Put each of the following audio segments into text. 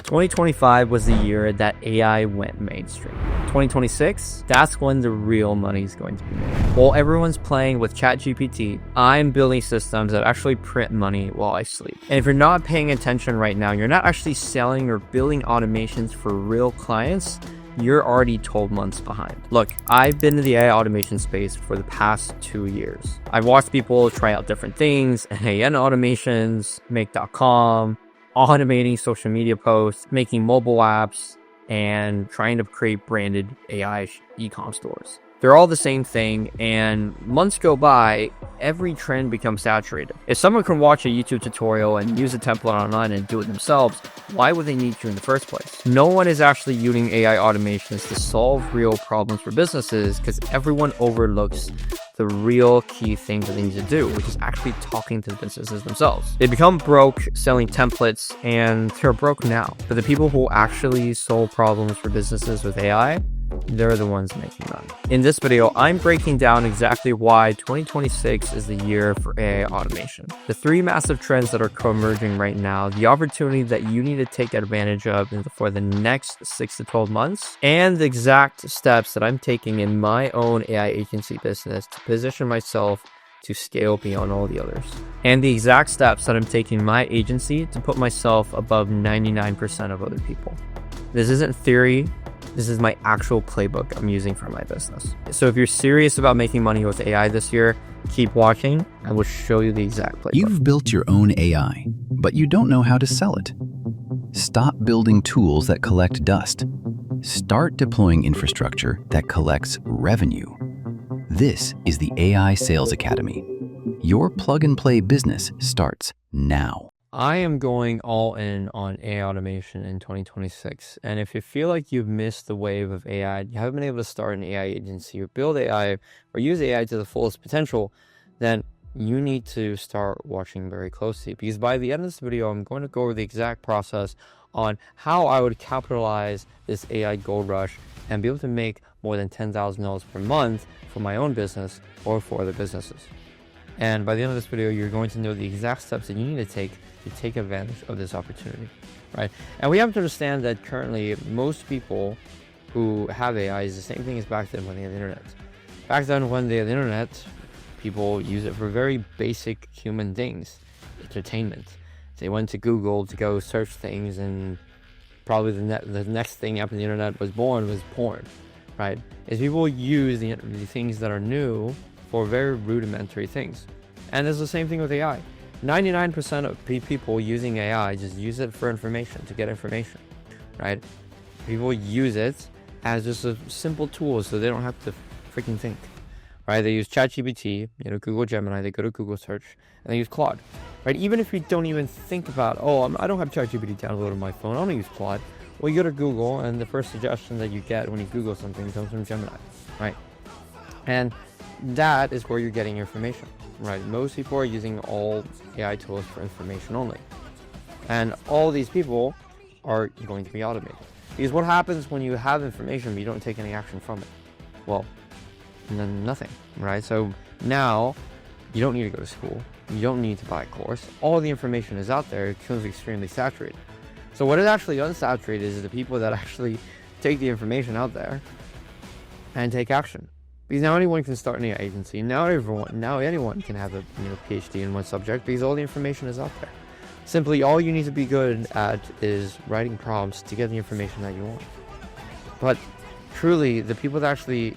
2025 was the year that AI went mainstream. 2026, that's when the real money is going to be made. While everyone's playing with ChatGPT, I'm building systems that actually print money while I sleep. And if you're not paying attention right now, you're not actually selling or building automations for real clients, you're already 12 months behind. Look, I've been in the AI automation space for the past 2 years. I've watched people try out different things, NAN automations, Make.com, automating social media posts, making mobile apps, and trying to create branded AI e-com stores. They're all the same thing, and months go by, every trend becomes saturated. If someone can watch a YouTube tutorial and use a template online and do it themselves, why would they need you in the first place? No one is actually using AI automations to solve real problems for businesses because everyone overlooks the real key thing that they need to do, which is actually talking to the businesses themselves. They become broke selling templates, and they're broke now. But the people who actually solve problems for businesses with AI, they're the ones making money. In this video, I'm breaking down exactly why 2026 is the year for AI automation. The 3 massive trends that are co-emerging right now, the opportunity that you need to take advantage of for the next 6 to 12 months, and the exact steps that I'm taking in my own AI agency business to position myself to scale beyond all the others. And the exact steps that I'm taking my agency to put myself above 99% of other people. This isn't theory. This is my actual playbook I'm using for my business. So if you're serious about making money with AI this year, keep watching. I will show you the exact playbook. You've built your own AI, but you don't know how to sell it. Stop building tools that collect dust. Start deploying infrastructure that collects revenue. This is the AI Sales Academy. Your plug-and-play business starts now. I am going all in on AI automation in 2026. And if you feel like you've missed the wave of AI, you haven't been able to start an AI agency or build AI or use AI to the fullest potential, then you need to start watching very closely. Because by the end of this video, I'm going to go over the exact process on how I would capitalize this AI gold rush and be able to make more than $10,000 per month for my own business or for other businesses. And by the end of this video, you're going to know the exact steps that you need to take advantage of this opportunity, right? And we have to understand that currently most people who have AI is the same thing as back then when they had the internet. Back then when they had the internet, people use it for very basic human things, entertainment. They went to Google to go search things, and probably the next thing after the internet was born was porn, right? Is people use the things that are new for very rudimentary things. And it's the same thing with AI. 99% of people using AI just use it for information, to get information, right? People use it as just a simple tool so they don't have to freaking think, right? They use ChatGPT, Google Gemini, they go to Google search, and they use Claude, right? Even if you don't even think about, I don't have ChatGPT downloaded on my phone, I don't use Claude. Well, you go to Google, and the first suggestion that you get when you Google something comes from Gemini, right? And that is where you're getting information, right? Most people are using all AI tools for information only. And all these people are going to be automated. Because what happens when you have information but you don't take any action from it? Well, nothing, right? So now you don't need to go to school. You don't need to buy a course. All the information is out there. It becomes extremely saturated. So what is actually unsaturated is the people that actually take the information out there and take action. Because now anyone can start an AI agency. Now anyone can have a PhD in one subject because all the information is out there. Simply, all you need to be good at is writing prompts to get the information that you want. But truly, the people that actually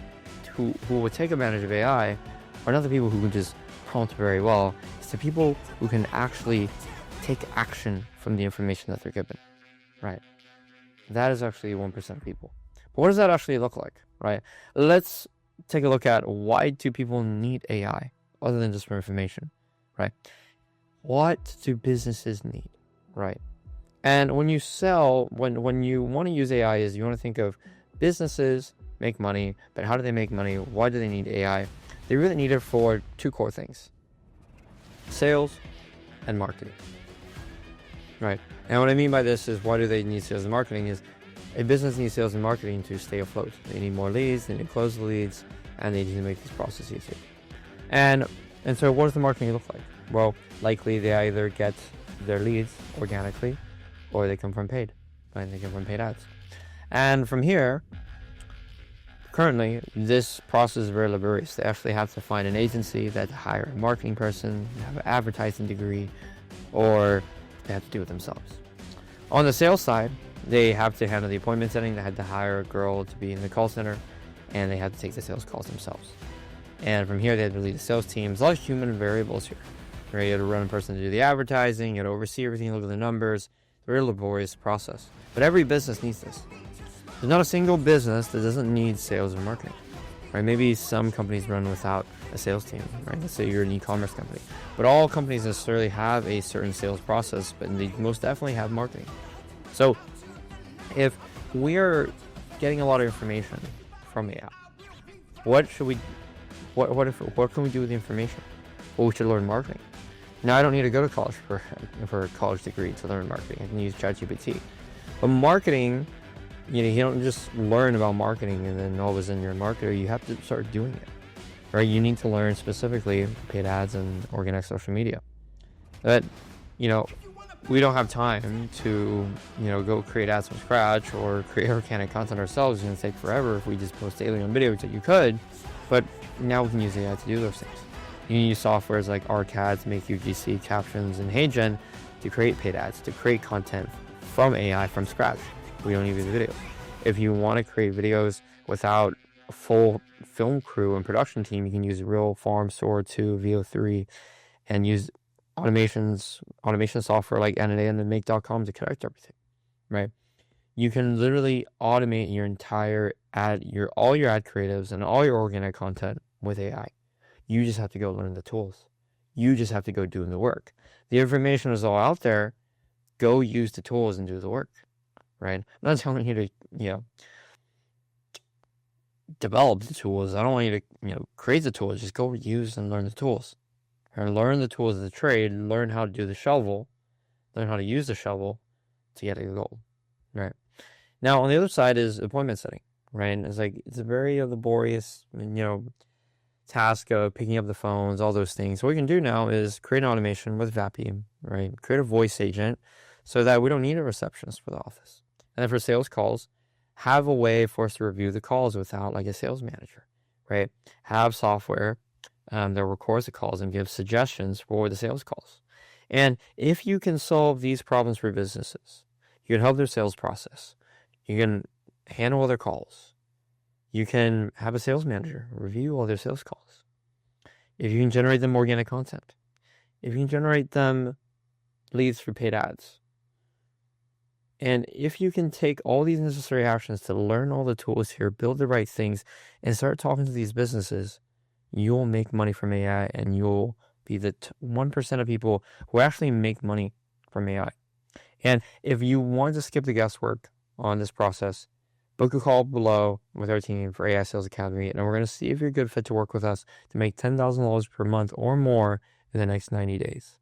who would take advantage of AI are not the people who can just prompt very well. It's the people who can actually take action from the information that they're given, right? That is actually 1% of people. But what does that actually look like, right? Let's take a look at why do people need AI other than just for information, right? What do businesses need, right? And when you when you want to use AI, is you want to think of businesses make money, but how do they make money? Why do they need AI? They really need it for 2 core things: sales and marketing, right? And what I mean by this is, why do they need sales and marketing is, a business needs sales and marketing to stay afloat. They need more leads, they need to close the leads, and they need to make these processes easier. And so what does the marketing look like? Well, likely they either get their leads organically or they come from paid, and they can run paid ads. And from here, currently, this process is very laborious. They actually have to find an agency, that hire a marketing person, have an advertising degree, or they have to do it themselves. On the sales side, they have to handle the appointment setting. They had to hire a girl to be in the call center, and they had to take the sales calls themselves. And from here, they had to lead the sales team. There's a lot of human variables here. Right? You had to run a person to do the advertising, you had to oversee everything, look at the numbers. It's a very laborious process. But every business needs this. There's not a single business that doesn't need sales or marketing. Right? Maybe some companies run without a sales team. Right? Let's say you're an e-commerce company. But all companies necessarily have a certain sales process, but they most definitely have marketing. So if we're getting a lot of information from AI, what can we do with the information? Well, we should learn marketing. Now, I don't need to go to college for a college degree to learn marketing. I can use ChatGPT. But marketing, you don't just learn about marketing and then all of a sudden you're a marketer. You have to start doing it, right? You need to learn specifically paid ads and organic social media. But, we don't have time to, go create ads from scratch or create organic content ourselves. It's going to take forever if we just post daily on video, which you could. But now we can use AI to do those things. You can use softwares like ArcAds, MakeUGC, Captions, and HeyGen to create paid ads, to create content from AI from scratch. We don't need the video. If you want to create videos without a full film crew and production team, you can use Real Farm, Sora 2, VO3, and use automation software like Annotate and Make.com to connect everything, right? You can literally automate your entire all your ad creatives and all your organic content with AI. You just have to go learn the tools. You just have to go do the work. The information is all out there. Go use the tools and do the work, right? I'm not telling you to, develop the tools. I don't want you to, create the tools. Just go use and learn the tools. And learn the tools of the trade. Learn how to do the shovel. Learn how to use the shovel to get a goal, right? Now, on the other side is appointment setting, right? It's a very laborious, task of picking up the phones, all those things. What we can do now is create an automation with Vapi, right? Create a voice agent so that we don't need a receptionist for the office. And then for sales calls, have a way for us to review the calls without like a sales manager, right? Have software that records the calls and gives suggestions for the sales calls. And if you can solve these problems for businesses, you can help their sales process. You can handle their calls. You can have a sales manager review all their sales calls. If you can generate them organic content, if you can generate them leads for paid ads, and if you can take all these necessary actions to learn all the tools here, build the right things, and start talking to these businesses, you'll make money from AI, and you'll be the 1% of people who actually make money from AI. And if you want to skip the guesswork on this process, book a call below with our team for AI Sales Academy, and we're going to see if you're a good fit to work with us to make $10,000 per month or more in the next 90 days.